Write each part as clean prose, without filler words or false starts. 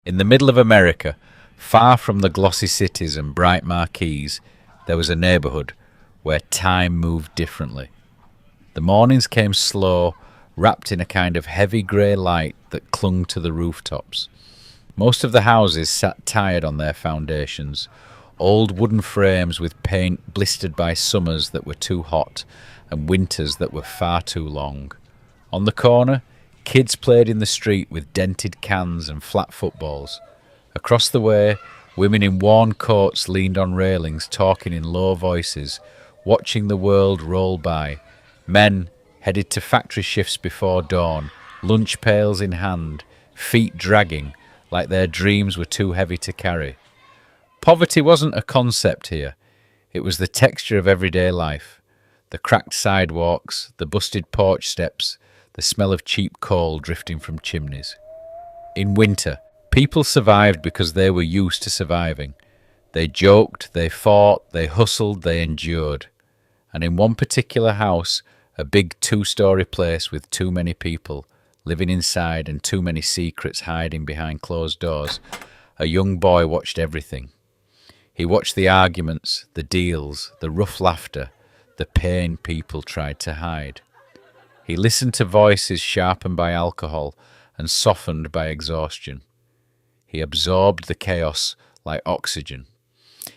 In the middle of America, far from the glossy cities and bright marquees, there was a neighbourhood where time moved differently. The mornings came slow, wrapped in a kind of heavy grey light that clung to the rooftops. Most of the houses sat tired on their foundations, old wooden frames with paint blistered by summers that were too hot and winters that were far too long. On the corner, kids played in the street with dented cans and flat footballs. Across the way, women in worn coats leaned on railings, talking in low voices, watching the world roll by. Men headed to factory shifts before dawn, lunch pails in hand, feet dragging like their dreams were too heavy to carry. Poverty wasn't a concept here. It was the texture of everyday life. The cracked sidewalks, the busted porch steps, the smell of cheap coal drifting from chimneys. In winter, people survived because they were used to surviving. They joked, they fought, they hustled, they endured. And in one particular house, a big two-story place with too many people living inside and too many secrets hiding behind closed doors, a young boy watched everything. He watched the arguments, the deals, the rough laughter, the pain people tried to hide. He listened to voices sharpened by alcohol and softened by exhaustion. He absorbed the chaos like oxygen.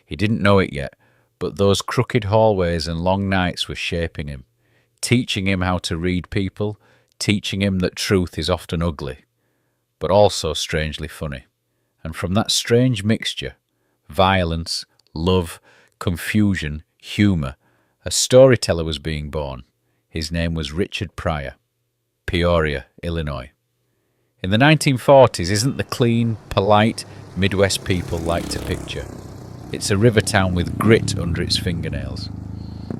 He didn't know it yet, but those crooked hallways and long nights were shaping him, teaching him how to read people, teaching him that truth is often ugly, but also strangely funny. And from that strange mixture, violence, love, confusion, humour, a storyteller was being born. His name was Richard Pryor, Peoria, Illinois. In the 1940s isn't the clean, polite Midwest people like to picture. It's a river town with grit under its fingernails.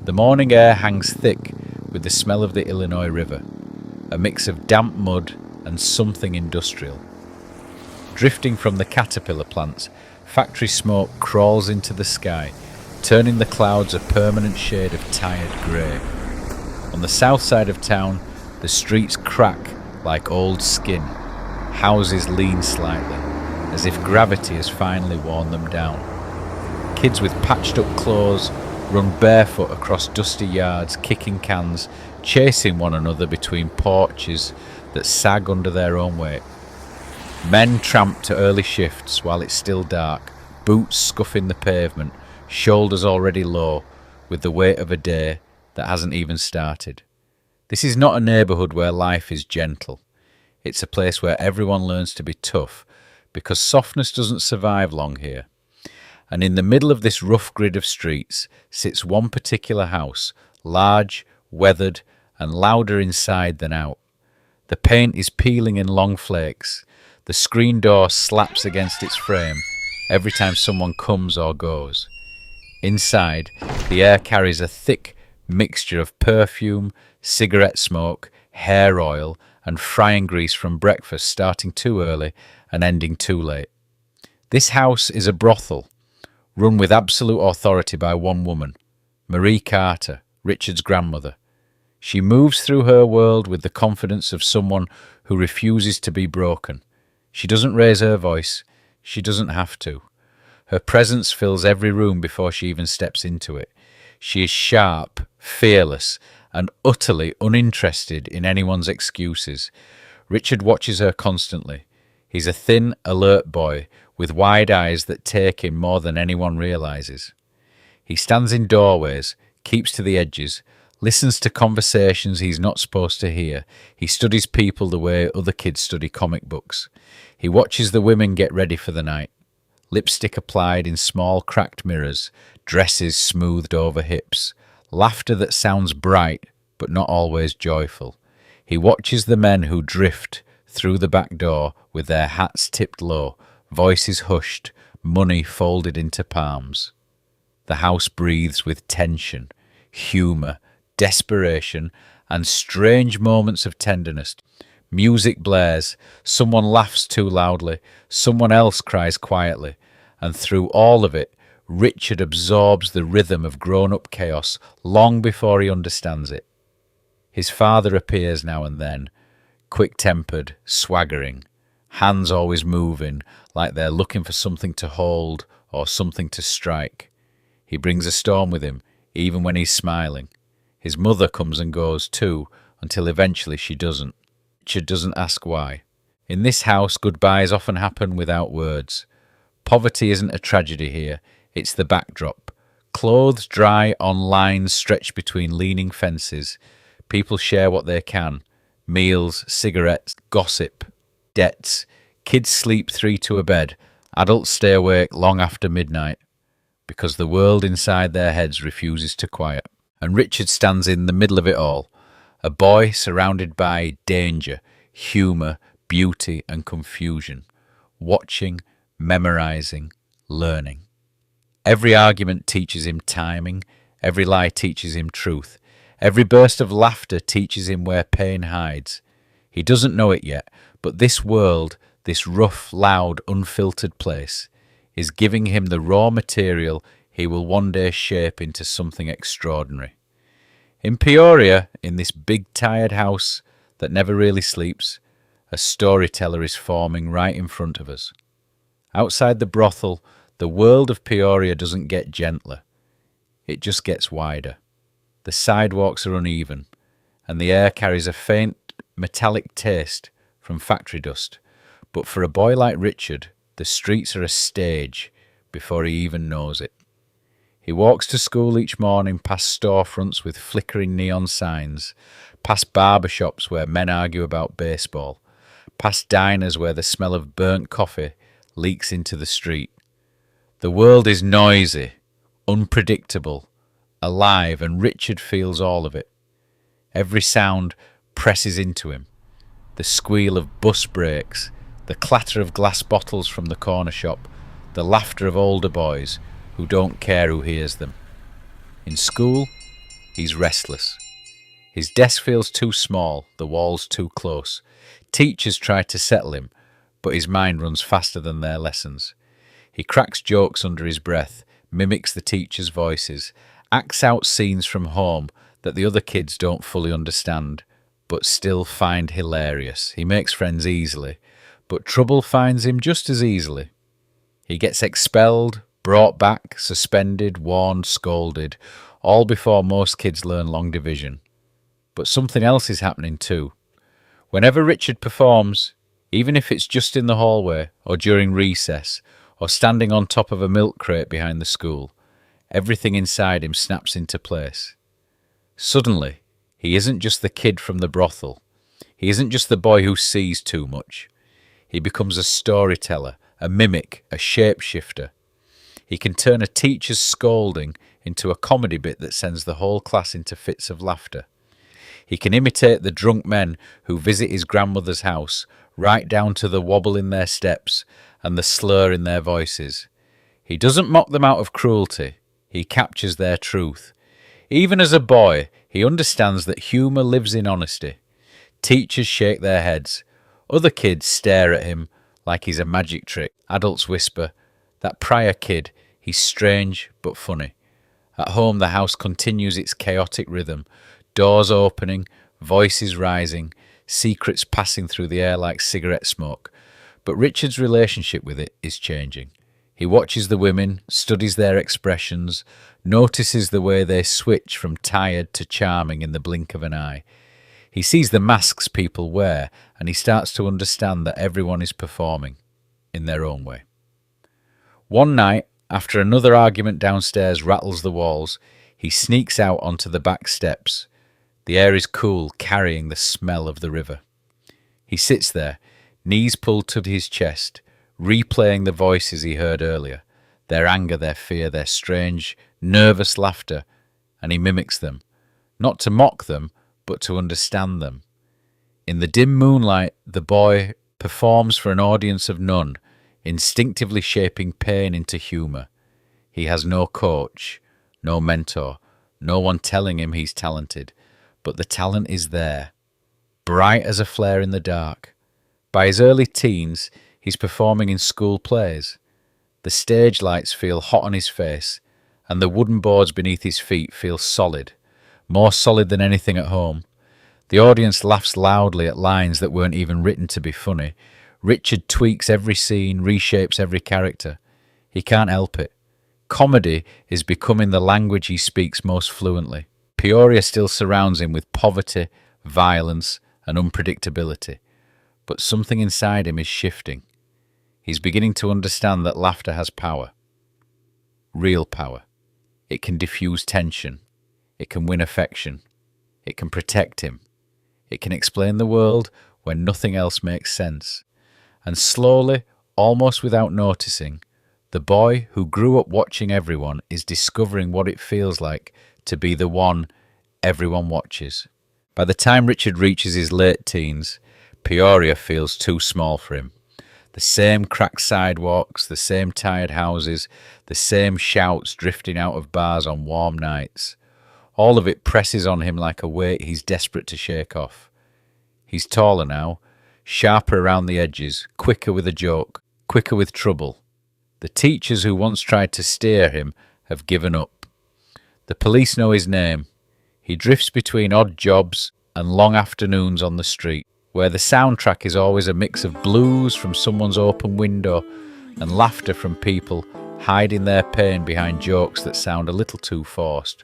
The morning air hangs thick with the smell of the Illinois River, a mix of damp mud and something industrial. Drifting from the caterpillar plants, factory smoke crawls into the sky, turning the clouds a permanent shade of tired grey. On the south side of town, the streets crack like old skin. Houses lean slightly, as if gravity has finally worn them down. Kids with patched up clothes run barefoot across dusty yards, kicking cans, chasing one another between porches that sag under their own weight. Men tramp to early shifts while it's still dark, boots scuffing the pavement, shoulders already low with the weight of a day that hasn't even started. This is not a neighbourhood where life is gentle. It's a place where everyone learns to be tough, because softness doesn't survive long here. And in the middle of this rough grid of streets sits one particular house, large, weathered, and louder inside than out. The paint is peeling in long flakes. The screen door slaps against its frame every time someone comes or goes. Inside, the air carries a thick mixture of perfume, cigarette smoke, hair oil, and frying grease from breakfast starting too early and ending too late. This house is a brothel, run with absolute authority by one woman, Marie Carter, Richard's grandmother. She moves through her world with the confidence of someone who refuses to be broken. She doesn't raise her voice. She doesn't have to. Her presence fills every room before she even steps into it. She is sharp, fearless, and utterly uninterested in anyone's excuses. Richard watches her constantly. He's a thin, alert boy with wide eyes that take in more than anyone realizes. He stands in doorways, keeps to the edges, listens to conversations he's not supposed to hear. He studies people the way other kids study comic books. He watches the women get ready for the night. Lipstick applied in small cracked mirrors, dresses smoothed over hips, laughter that sounds bright but not always joyful. He watches the men who drift through the back door with their hats tipped low, voices hushed, money folded into palms. The house breathes with tension, humour, desperation, and strange moments of tenderness. Music blares, someone laughs too loudly, someone else cries quietly, and through all of it, Richard absorbs the rhythm of grown-up chaos long before he understands it. His father appears now and then, quick-tempered, swaggering, hands always moving, like they're looking for something to hold or something to strike. He brings a storm with him, even when he's smiling. His mother comes and goes too, until eventually she doesn't. Richard doesn't ask why. In this house, goodbyes often happen without words. Poverty isn't a tragedy here, it's the backdrop. Clothes dry on lines stretched between leaning fences. People share what they can. Meals, cigarettes, gossip, debts. Kids sleep 3 to a bed. Adults stay awake long after midnight, because the world inside their heads refuses to quiet. And Richard stands in the middle of it all, a boy surrounded by danger, humour, beauty and confusion, watching, memorising, learning. Every argument teaches him timing, every lie teaches him truth, every burst of laughter teaches him where pain hides. He doesn't know it yet, but this world, this rough, loud, unfiltered place, is giving him the raw material he will one day shape into something extraordinary. In Peoria, in this big tired house that never really sleeps, a storyteller is forming right in front of us. Outside the brothel, the world of Peoria doesn't get gentler. It just gets wider. The sidewalks are uneven, and the air carries a faint metallic taste from factory dust. But for a boy like Richard, the streets are a stage before he even knows it. He walks to school each morning past storefronts with flickering neon signs, past barber shops where men argue about baseball, past diners where the smell of burnt coffee leaks into the street. The world is noisy, unpredictable, alive, and Richard feels all of it. Every sound presses into him. The squeal of bus brakes, the clatter of glass bottles from the corner shop, the laughter of older boys who don't care who hears them. In school, he's restless. His desk feels too small, the walls too close. Teachers try to settle him, but his mind runs faster than their lessons. He cracks jokes under his breath, mimics the teachers' voices, acts out scenes from home that the other kids don't fully understand, but still find hilarious. He makes friends easily, but trouble finds him just as easily. He gets expelled, brought back, suspended, warned, scolded, all before most kids learn long division. But something else is happening too. Whenever Richard performs, even if it's just in the hallway, or during recess, or standing on top of a milk crate behind the school, everything inside him snaps into place. Suddenly, he isn't just the kid from the brothel. He isn't just the boy who sees too much. He becomes a storyteller, a mimic, a shapeshifter. He can turn a teacher's scolding into a comedy bit that sends the whole class into fits of laughter. He can imitate the drunk men who visit his grandmother's house, right down to the wobble in their steps and the slur in their voices. He doesn't mock them out of cruelty. He captures their truth. Even as a boy, he understands that humour lives in honesty. Teachers shake their heads. Other kids stare at him like he's a magic trick. Adults whisper, "That Pryor kid, he's strange but funny." At home, the house continues its chaotic rhythm. Doors opening, voices rising, secrets passing through the air like cigarette smoke. But Richard's relationship with it is changing. He watches the women, studies their expressions, notices the way they switch from tired to charming in the blink of an eye. He sees the masks people wear, and he starts to understand that everyone is performing in their own way. One night, after another argument downstairs rattles the walls, he sneaks out onto the back steps. The air is cool, carrying the smell of the river. He sits there, knees pulled to his chest, replaying the voices he heard earlier, their anger, their fear, their strange, nervous laughter, and he mimics them, not to mock them, but to understand them. In the dim moonlight, the boy performs for an audience of none, instinctively shaping pain into humour. He has no coach, no mentor, no one telling him he's talented, but the talent is there, bright as a flare in the dark. By his early teens, he's performing in school plays. The stage lights feel hot on his face, and the wooden boards beneath his feet feel solid, more solid than anything at home. The audience laughs loudly at lines that weren't even written to be funny. Richard tweaks every scene, reshapes every character. He can't help it. Comedy is becoming the language he speaks most fluently. Peoria still surrounds him with poverty, violence, and unpredictability. But something inside him is shifting. He's beginning to understand that laughter has power. Real power. It can diffuse tension. It can win affection. It can protect him. It can explain the world when nothing else makes sense. And slowly, almost without noticing, the boy who grew up watching everyone is discovering what it feels like to be the one everyone watches. By the time Richard reaches his late teens, Peoria feels too small for him. The same cracked sidewalks, the same tired houses, the same shouts drifting out of bars on warm nights. All of it presses on him like a weight he's desperate to shake off. He's taller now, sharper around the edges, quicker with a joke, quicker with trouble. The teachers who once tried to steer him have given up. The police know his name. He drifts between odd jobs and long afternoons on the street, where the soundtrack is always a mix of blues from someone's open window and laughter from people hiding their pain behind jokes that sound a little too forced.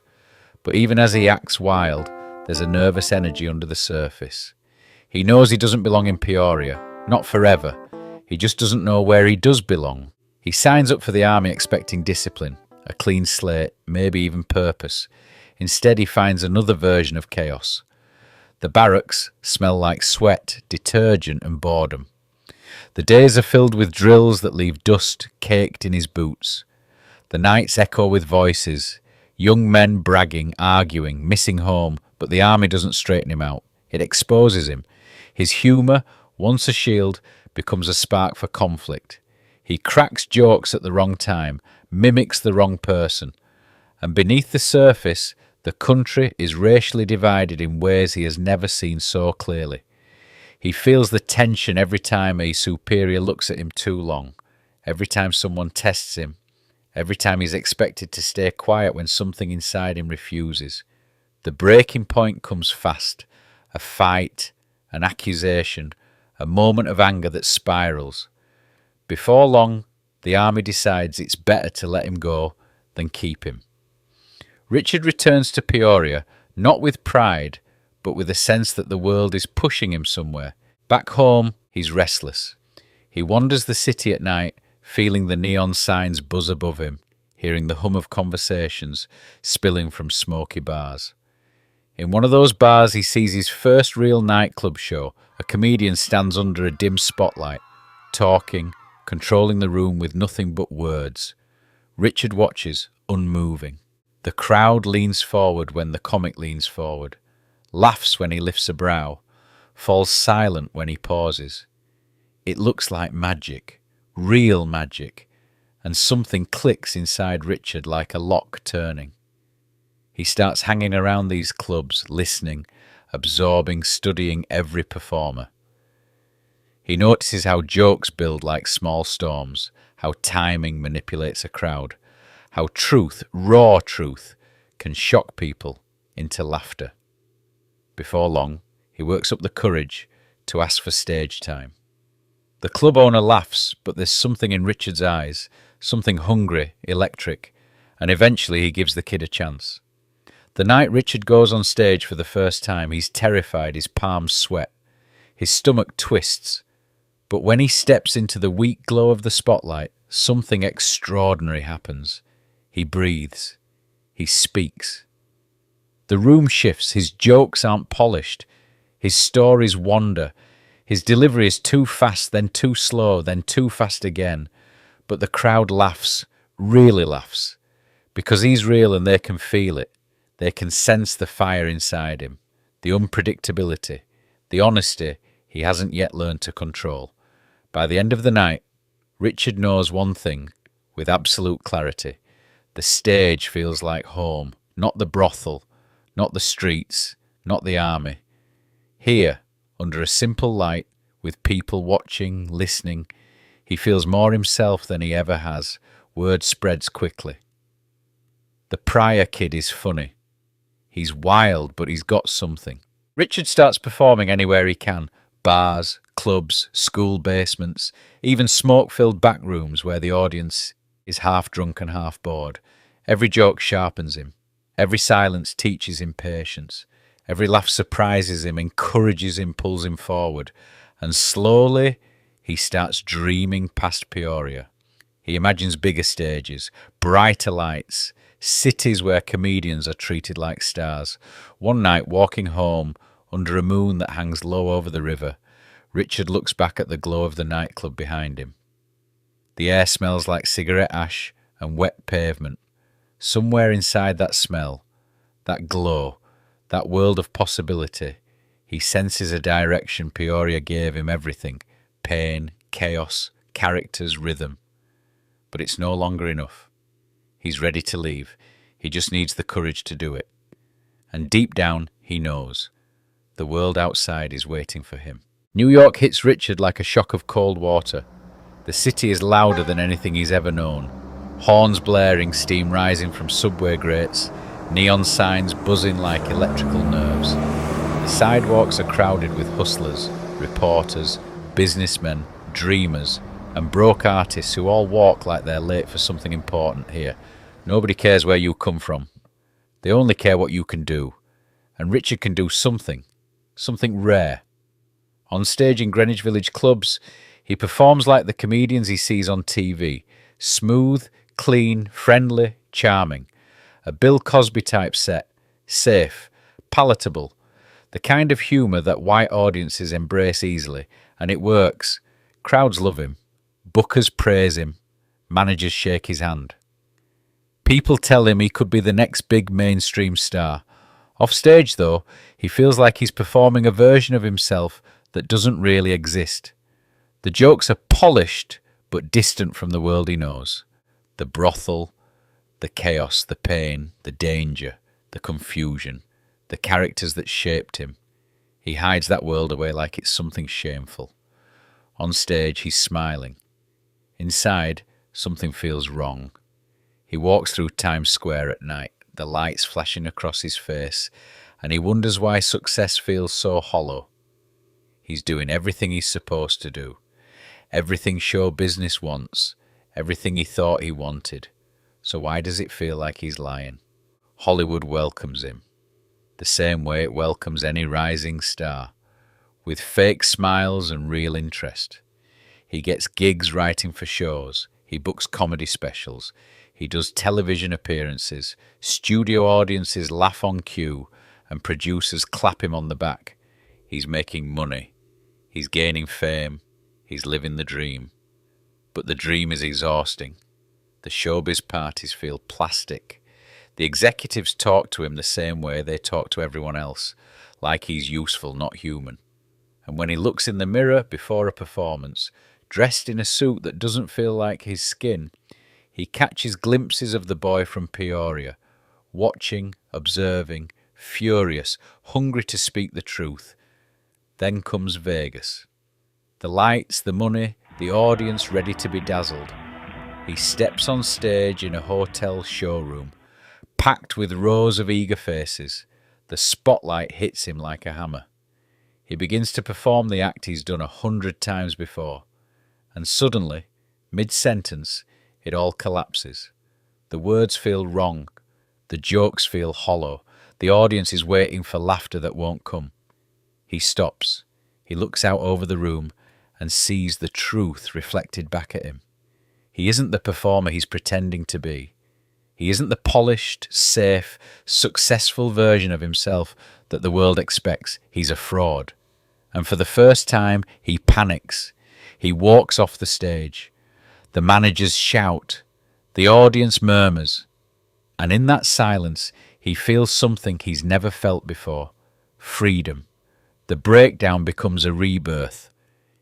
But even as he acts wild, there's a nervous energy under the surface. He knows he doesn't belong in Peoria, not forever. He just doesn't know where he does belong. He signs up for the army expecting discipline, a clean slate, maybe even purpose. Instead, he finds another version of chaos. The barracks smell like sweat, detergent and boredom. The days are filled with drills that leave dust caked in his boots. The nights echo with voices, young men bragging, arguing, missing home, but the army doesn't straighten him out. It exposes him. His humour, once a shield, becomes a spark for conflict. He cracks jokes at the wrong time, mimics the wrong person. And beneath the surface, the country is racially divided in ways he has never seen so clearly. He feels the tension every time a superior looks at him too long, every time someone tests him, every time he's expected to stay quiet when something inside him refuses. The breaking point comes fast, a fight, an accusation, a moment of anger that spirals. Before long, the army decides it's better to let him go than keep him. Richard returns to Peoria, not with pride, but with a sense that the world is pushing him somewhere. Back home, he's restless. He wanders the city at night, feeling the neon signs buzz above him, hearing the hum of conversations spilling from smoky bars. In one of those bars, he sees his first real nightclub show. A comedian stands under a dim spotlight, talking, controlling the room with nothing but words. Richard watches, unmoving. The crowd leans forward when the comic leans forward, laughs when he lifts a brow, falls silent when he pauses. It looks like magic, real magic, and something clicks inside Richard like a lock turning. He starts hanging around these clubs, listening, absorbing, studying every performer. He notices how jokes build like small storms, how timing manipulates a crowd, how truth, raw truth, can shock people into laughter. Before long, he works up the courage to ask for stage time. The club owner laughs, but there's something in Richard's eyes, something hungry, electric, and eventually he gives the kid a chance. The night Richard goes on stage for the first time, he's terrified, his palms sweat, his stomach twists, but when he steps into the weak glow of the spotlight, something extraordinary happens. He breathes. He speaks. The room shifts. His jokes aren't polished. His stories wander. His delivery is too fast, then too slow, then too fast again. But the crowd laughs, really laughs, because he's real and they can feel it. They can sense the fire inside him, the unpredictability, the honesty he hasn't yet learned to control. By the end of the night, Richard knows one thing with absolute clarity. The stage feels like home, not the brothel, not the streets, not the army. Here, under a simple light, with people watching, listening, he feels more himself than he ever has. Word spreads quickly. The Pryor kid is funny. He's wild, but he's got something. Richard starts performing anywhere he can. Bars, clubs, school basements, even smoke-filled back rooms where the audience is half drunk and half bored. Every joke sharpens him. Every silence teaches him patience. Every laugh surprises him, encourages him, pulls him forward. And slowly, he starts dreaming past Peoria. He imagines bigger stages, brighter lights, cities where comedians are treated like stars. One night, walking home under a moon that hangs low over the river, Richard looks back at the glow of the nightclub behind him. The air smells like cigarette ash and wet pavement. Somewhere inside that smell, that glow, that world of possibility, he senses a direction Peoria gave him everything: pain, chaos, characters, rhythm. But it's no longer enough. He's ready to leave. He just needs the courage to do it. And deep down, he knows the world outside is waiting for him. New York hits Richard like a shock of cold water. The city is louder than anything he's ever known. Horns blaring, steam rising from subway grates, neon signs buzzing like electrical nerves. The sidewalks are crowded with hustlers, reporters, businessmen, dreamers, and broke artists who all walk like they're late for something important here. Nobody cares where you come from. They only care what you can do. And Richard can do something rare. On stage in Greenwich Village clubs, he performs like the comedians he sees on TV. Smooth, clean, friendly, charming. A Bill Cosby-type set. Safe, palatable. The kind of humour that white audiences embrace easily. And it works. Crowds love him. Bookers praise him. Managers shake his hand. People tell him he could be the next big mainstream star. Off stage, though, he feels like he's performing a version of himself that doesn't really exist. The jokes are polished, but distant from the world he knows. The brothel, the chaos, the pain, the danger, the confusion, the characters that shaped him. He hides that world away like it's something shameful. On stage, he's smiling. Inside, something feels wrong. He walks through Times Square at night, the lights flashing across his face, and he wonders why success feels so hollow. He's doing everything he's supposed to do, everything show business wants, everything he thought he wanted. So why does it feel like he's lying? Hollywood welcomes him, the same way it welcomes any rising star, with fake smiles and real interest. He gets gigs writing for shows, he books comedy specials, he does television appearances, studio audiences laugh on cue, and producers clap him on the back. He's making money. He's gaining fame. He's living the dream. But the dream is exhausting. The showbiz parties feel plastic. The executives talk to him the same way they talk to everyone else, like he's useful, not human. And when he looks in the mirror before a performance, dressed in a suit that doesn't feel like his skin, he catches glimpses of the boy from Peoria, watching, observing, furious, hungry to speak the truth. Then comes Vegas. The lights, the money, the audience ready to be dazzled. He steps on stage in a hotel showroom, packed with rows of eager faces. The spotlight hits him like a hammer. He begins to perform the act he's done 100 times before. And suddenly, mid-sentence, it all collapses. The words feel wrong. The jokes feel hollow. The audience is waiting for laughter that won't come. He stops. He looks out over the room and sees the truth reflected back at him. He isn't the performer he's pretending to be. He isn't the polished, safe, successful version of himself that the world expects. He's a fraud. And for the first time, he panics. He walks off the stage. The managers shout. The audience murmurs. And in that silence, he feels something he's never felt before. Freedom. The breakdown becomes a rebirth.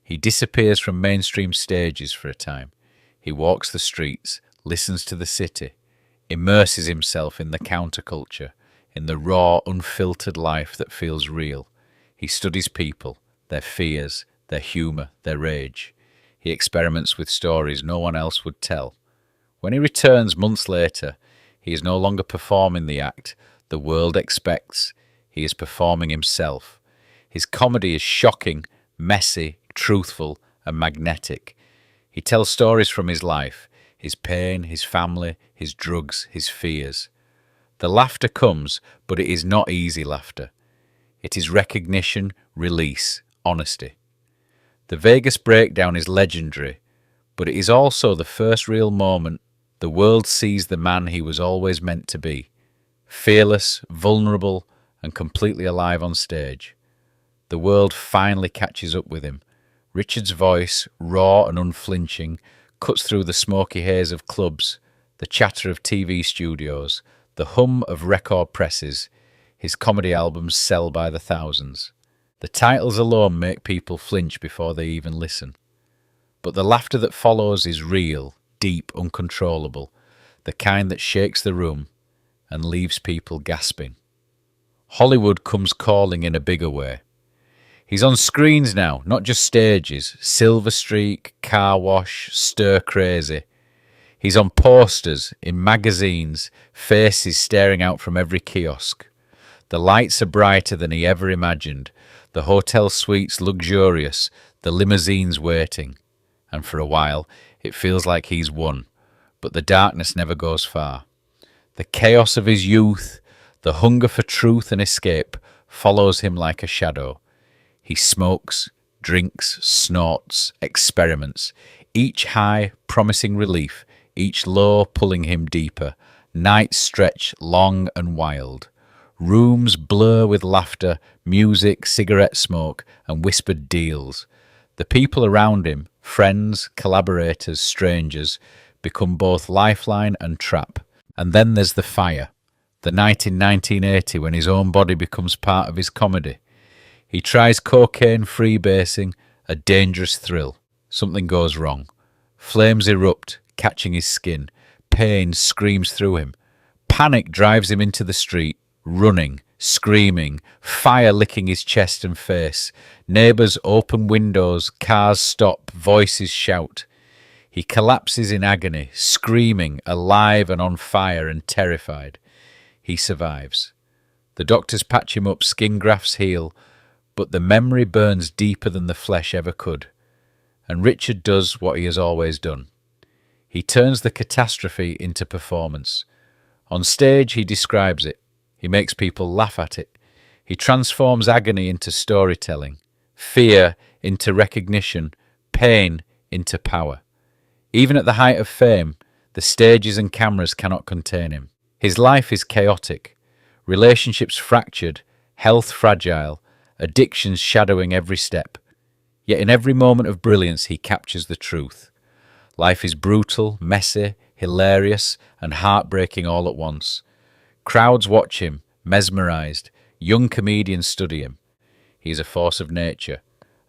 He disappears from mainstream stages for a time. He walks the streets, listens to the city, immerses himself in the counterculture, in the raw, unfiltered life that feels real. He studies people, their fears, their humour, their rage. He experiments with stories no one else would tell. When he returns months later, he is no longer performing the act the world expects. He is performing himself. His comedy is shocking, messy, truthful, and magnetic. He tells stories from his life, his pain, his family, his drugs, his fears. The laughter comes, but it is not easy laughter. It is recognition, release, honesty. The Vegas breakdown is legendary, but it is also the first real moment the world sees the man he was always meant to be. Fearless, vulnerable, and completely alive on stage. The world finally catches up with him. Richard's voice, raw and unflinching, cuts through the smoky haze of clubs, the chatter of TV studios, the hum of record presses. His comedy albums sell by the thousands. The titles alone make people flinch before they even listen. But the laughter that follows is real, deep, uncontrollable, the kind that shakes the room and leaves people gasping. Hollywood comes calling in a bigger way. He's on screens now, not just stages. Silver Streak, Car Wash, Stir Crazy. He's on posters, in magazines, faces staring out from every kiosk. The lights are brighter than he ever imagined, the hotel suites luxurious, the limousines waiting. And for a while, it feels like he's won, but the darkness never goes far. The chaos of his youth, the hunger for truth and escape, follows him like a shadow. He smokes, drinks, snorts, experiments, each high promising relief, each low pulling him deeper. Nights stretch long and wild. Rooms blur with laughter, music, cigarette smoke, and whispered deals. The people around him, friends, collaborators, strangers, become both lifeline and trap. And then there's the fire. The night in 1980 when his own body becomes part of his comedy. He tries cocaine freebasing, a dangerous thrill. Something goes wrong. Flames erupt, catching his skin. Pain screams through him. Panic drives him into the street, running, screaming, fire licking his chest and face. Neighbours open windows, cars stop, voices shout. He collapses in agony, screaming, alive and on fire and terrified. He survives. The doctors patch him up, skin grafts heal, but the memory burns deeper than the flesh ever could. And Richard does what he has always done. He turns the catastrophe into performance. On stage, he describes it. He makes people laugh at it. He transforms agony into storytelling, fear into recognition, pain into power. Even at the height of fame, the stages and cameras cannot contain him. His life is chaotic, relationships fractured, health fragile, addictions shadowing every step. Yet in every moment of brilliance he captures the truth. Life is brutal, messy, hilarious, and heartbreaking all at once. Crowds watch him, mesmerized. Young comedians study him. He is a force of nature,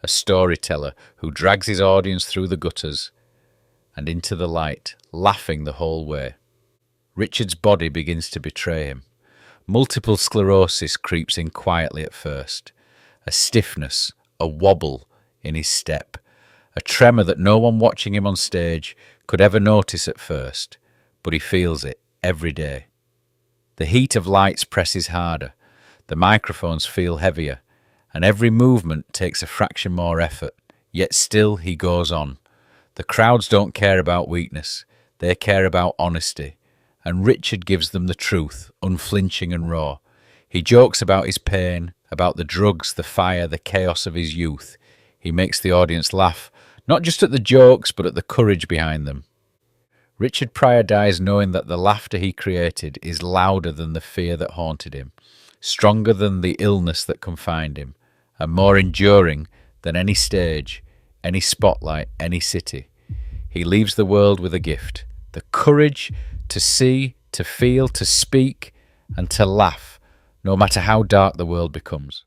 a storyteller who drags his audience through the gutters and into the light, laughing the whole way. Richard's body begins to betray him. Multiple sclerosis creeps in quietly at first. A stiffness, a wobble in his step, a tremor that no one watching him on stage could ever notice at first, but he feels it every day. The heat of lights presses harder, the microphones feel heavier, and every movement takes a fraction more effort, yet still he goes on. The crowds don't care about weakness, they care about honesty, and Richard gives them the truth, unflinching and raw. He jokes about his pain, about the drugs, the fire, the chaos of his youth. He makes the audience laugh, not just at the jokes, but at the courage behind them. Richard Pryor dies knowing that the laughter he created is louder than the fear that haunted him, stronger than the illness that confined him, and more enduring than any stage, any spotlight, any city. He leaves the world with a gift, the courage to see, to feel, to speak, and to laugh, no matter how dark the world becomes.